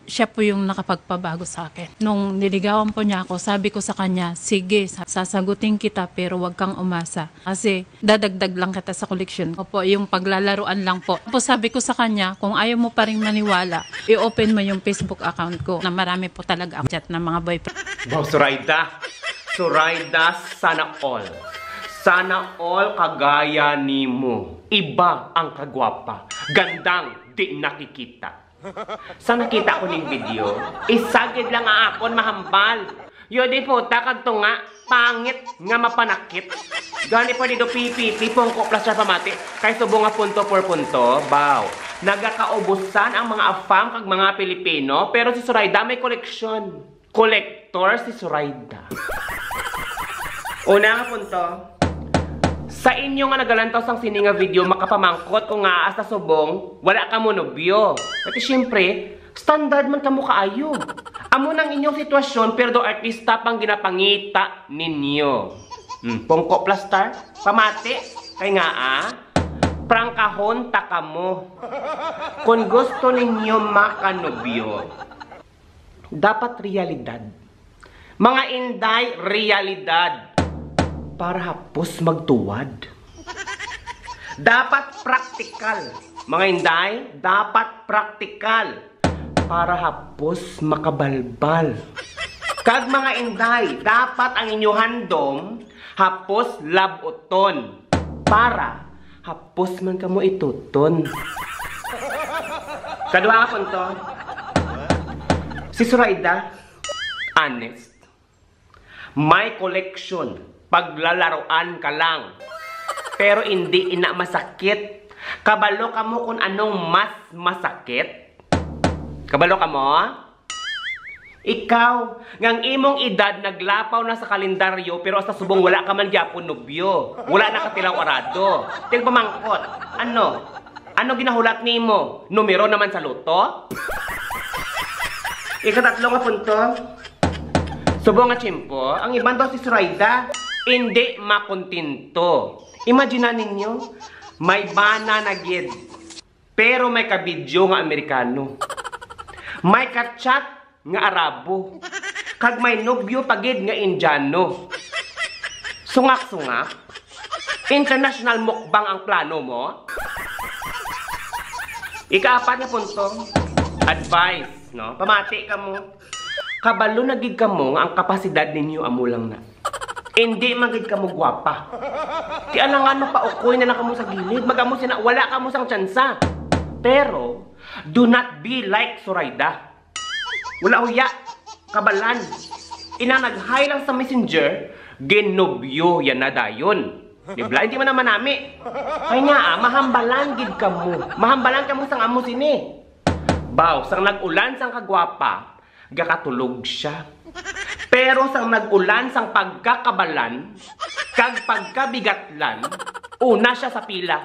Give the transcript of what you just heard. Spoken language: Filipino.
siya po yung nakapagpabago sa akin. Nung niligawan po niya ako, sabi ko sa kanya, sige, sasagutin kita pero wag kang umasa. Kasi dadagdag lang kita sa koleksyon. Opo, yung paglalaruan lang po. Tapos sabi ko sa kanya, kung ayaw mo pa rin maniwala, i-open mo yung Facebook account ko na marami po talaga ang chat ng mga boyfriend. Wow, Zoraida, sana all. Sana all kagaya ni mo. Iba ang kagwapa. Gandang di nakikita. Sa nakita ko ng video, isagid lang akon mahambal. Yodi po, takag to nga, pangit nga mapanakit. Gani pa dito pipiti, pongko plus sa pamati. Kay subo nga punto por punto, baw. Nagakaubusan ang mga afam kag mga Pilipino, pero si Zoraida may koleksyon. Kolektor si Zoraida. Una nga punto. Sa inyo nga nagalantaw sang sini nga video, makapamangkot ko nga as subong, wala ka mo nobyo. Kasi syempre, standard man ka mo kaayo. Amo nang inyong sitwasyon, pero do artista pang ginapangita ninyo. Pongko plastar, pamati, kay nga prangkahon taka mo. Kung gusto ninyo makanobyo, dapat realidad. Mga inday, realidad. Para hapos magtuwad. Dapat praktikal. Mga inday, dapat praktikal. Para hapos makabalbal. Kag mga inday, dapat ang inyong handom hapos labuton. Para hapos man kamo ituton. Kadua ka punto. Si Zoraida, honest. May collection. Paglalaroan ka lang. Pero hindi ina masakit. Kabalo ka mo kung anong mas masakit. Kabalo ka mo? Ikaw, ngang imong edad naglapaw na sa kalendaryo pero sa subong wala ka man gyapon nobyo. Wala na ka tilaw arado. Ting pamangkot. Ano? Ano ginahulat nimo? Numero naman sa loto? Ikatatlo nga punto. Subong nga chimpo, ang iban daw si Zoraida, hindi makontinto. Imagine ninyo, may bana na gid, pero may kabidyo nga Amerikano. May kachat nga Arabo. Kag may nobyo pagid nga Indiano. Sungak-sungak. International mukbang ang plano mo. Ikaapat na punto, advice, no? Pamati ka mo. Kabalo na gid ka mo nga ang kapasidad ninyo amo lang na. Hindi magid ka mo gwapa. Ti alangan mo pa ukoy na kamo sa gilid, magamo sina wala ka mo sang tsansa. Pero do not be like Zoraida. Wala uya, kabalan. Ina nag-hi lang sa Messenger, genobyo yan na dayon. Dibla, hindi man naman nami. Kaya nga, mahambalan gid ka mo. Mahambalan ka mo sang amo sini. Baw, sang nag-ulan sang kagwapa, gakatulog siya. Pero sang nag-ulan sang pagkakabalan, kag pagkabigatlan, una siya sa pila.